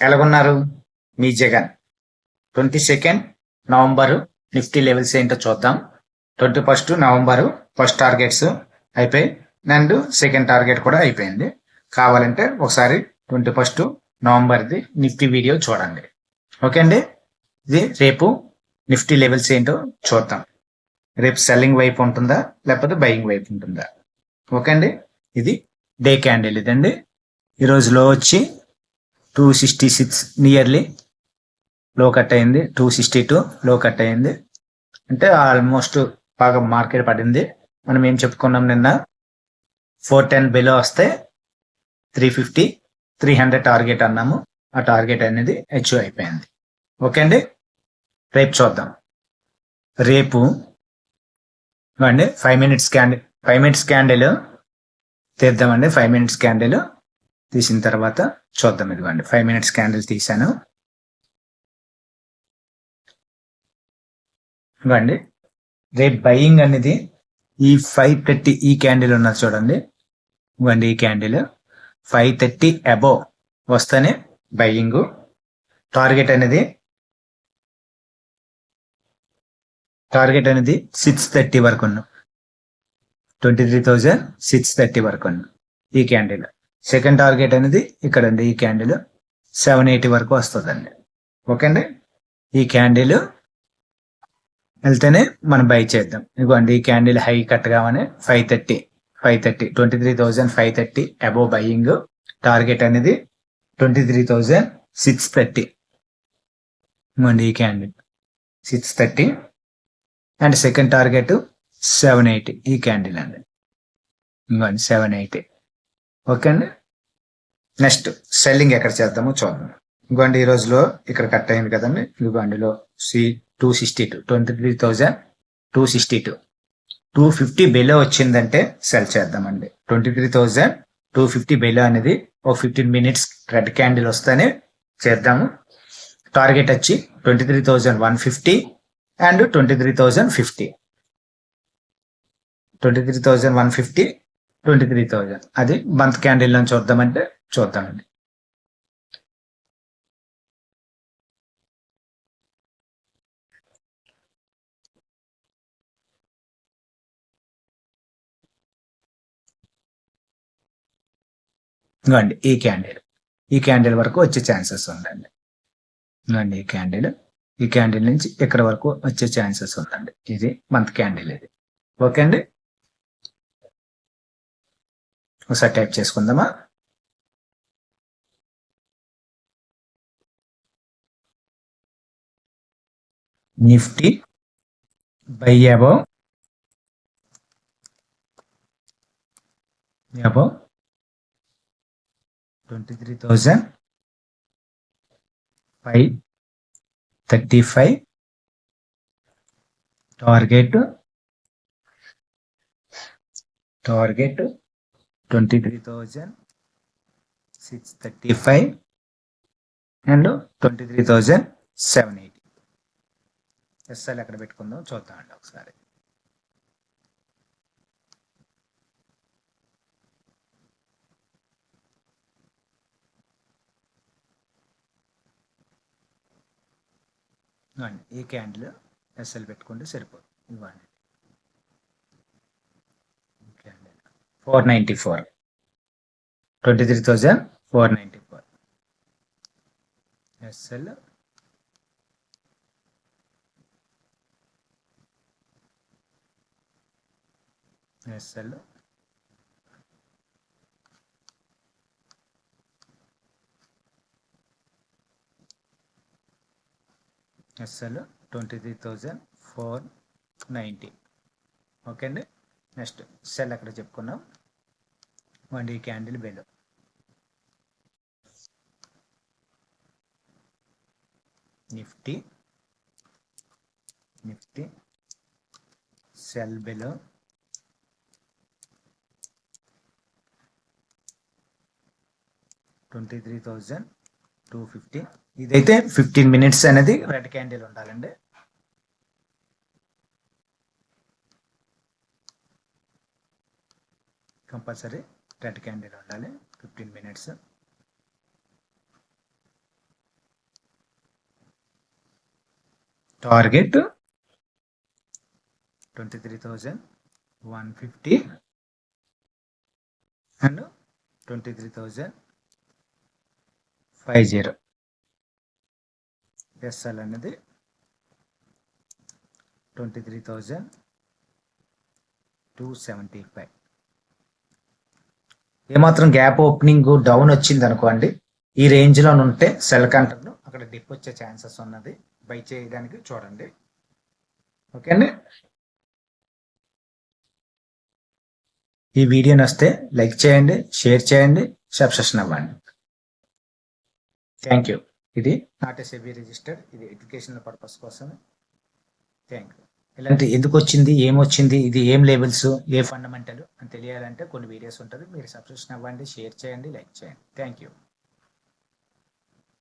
ఎలాగున్నారు? మీ Jagan 22 November Nifty levels ఏంటో చూద్దాం. 21 November first targets అయిపోయి అండ్ సెకండ్ టార్గెట్ కూడా అయిపోయింది. కావాలంటే ఒకసారి 21 నవంబర్ది నిఫ్టీ వీడియో చూడండి. ఓకే అండి, ఇది రేపు నిఫ్టీ లెవెల్స్ ఏంటో చూద్దాం. రేపు సెల్లింగ్ వైపు ఉంటుందా లేకపోతే బయింగ్ వైపు ఉంటుందా? ఓకే అండి, ఇది డే క్యాండిల్ ఇదండి. ఈరోజు లో వచ్చి 266 నియర్లీ లో కట్ అయింది. 262 లో కట్ అయింది, అంటే ఆల్మోస్ట్ బాగా మార్కెట్ పడింది. మనం ఏం చెప్పుకున్నాం నిన్న, 410 బిలో వస్తే 350 300 టార్గెట్ అన్నాము. ఆ టార్గెట్ అనేది అచీవ్ అయిపోయింది. ఓకే అండి, రేపు చూద్దాం. రేపు అండి 5 మినిట్స్ క్యాండిల్ తీద్దామండి. 5 మినిట్స్ క్యాండిల్ తీసిన తర్వాత చూద్దాం. ఇదిగోండి 5 మినిట్స్ క్యాండిల్ తీసాను. ఇవ్వండి, రేపు బయింగ్ అనేది ఈ 530 ఈ క్యాండిల్ ఉన్నది చూడండి. ఇవ్వండి, ఈ క్యాండిల్ 530 అబోవ్ వస్తేనే బయింగ్. టార్గెట్ అనేది 630 వరకు ఉన్నాం. 23,630 వరకు ఉన్నాం ఈ క్యాండిల్. సెకండ్ టార్గెట్ అనేది ఇక్కడ అండి, ఈ క్యాండిల్ 780 వరకు వస్తుందండి. ఓకే అండి, ఈ క్యాండిల్ వెళ్తేనే మనం బై చేద్దాం. ఇదిగోండి, ఈ క్యాండిల్ హై కట్ కావనే 530 23,530 అబోవ్ బయింగ్. టార్గెట్ అనేది 23,630. ఇదిగోండి, ఈ క్యాండిల్ 630 అండ్ సెకండ్ టార్గెట్ 780 ఈ క్యాండిల్ అండి. ఇదిగోండి 780. ఓకే అండి, నెక్స్ట్ సెల్లింగ్ ఎక్కడ చేద్దామో చూద్దాం. ఇదిగోండి, ఈ రోజులో ఇక్కడ కట్ అయింది కదండి. ఇదిగోండిలో 262 23,262 250 బిలో వచ్చిందంటే సెల్ చేద్దామండి. 23,250 బిలో అనేది ఒక 15 మినిట్స్ రెడ్ క్యాండిల్ వస్తేనే చేద్దాము. టార్గెట్ వచ్చి 23,150 అండ్ 23,050. 23,150 23,000 అది మంత్ క్యాండిల్ నుంచి చూద్దామంటే చూద్దామండి. ఇవ్వండి, ఈ క్యాండిల్ వరకు వచ్చే ఛాన్సెస్ ఉందండి. ఇవ్వండి, ఈ క్యాండిల్ నుంచి ఇక్కడ వరకు వచ్చే ఛాన్సెస్ ఉందండి. ఇది మంత్ క్యాండిల్ ఇది. ఓకే అండి, ఒకసారి టైప్ చేసుకుందామా. Nifty buy above 23,535 target 23,635 and 23,780. SL ఎక్కడ పెట్టుకుందాం చూద్దామండి ఒకసారి. ఇవ్వండి, ఈ క్యాండిల్ ఎస్ఎల్ పెట్టుకుంటే సరిపోతుంది. ఇవ్వండి, 494 23,494 ఎస్ఎల్. ఎస్ఎల్ 23,490. ఓకే అండి, నెక్స్ట్ సెల్ అక్కడ చెప్పుకున్నాం. ఈ candle below Nifty cell below 23,250. ఇదైతే 15 మినిట్స్ అనేది రెడ్ క్యాండిల్ ఉండాలండి. కంపల్సరీ రెడ్ క్యాండిల్ ఉండాలి 15 మినిట్స్. Target 23,150 and 23,050. ఎస్ఎల్ అనేది 23,275. ఏమాత్రం గ్యాప్ ఓపెనింగ్ డౌన్ వచ్చింది అనుకోండి, ఈ రేంజ్లో ఉంటే సెల్ కంటర్ను అక్కడ డిప్ వచ్చే ఛాన్సెస్ ఉన్నది, బై చేయడానికి చూడండి. ఓకే అండి, ఈ వీడియో నచ్చితే లైక్ చేయండి, షేర్ చేయండి, సబ్స్క్రిప్షన్ అవ్వండి. Thank you. ఇది నాట్ ఏ సెబీ రిజిస్టర్డ్, ఇది ఎడ్యుకేషనల్ పర్పస్ కోసమే. Thank you. ఇలాంటి ఎందుకు వచ్చింది, ఏమొచ్చింది, ఇది ఏం లెవెల్స్, ఏ ఫండమెంటల్ అని తెలియాలంటే కొన్ని వీడియోస్ ఉంటుంది. మీరు సబ్స్క్రిప్షన్ అవ్వండి, షేర్ చేయండి, లైక్ చేయండి. Thank you.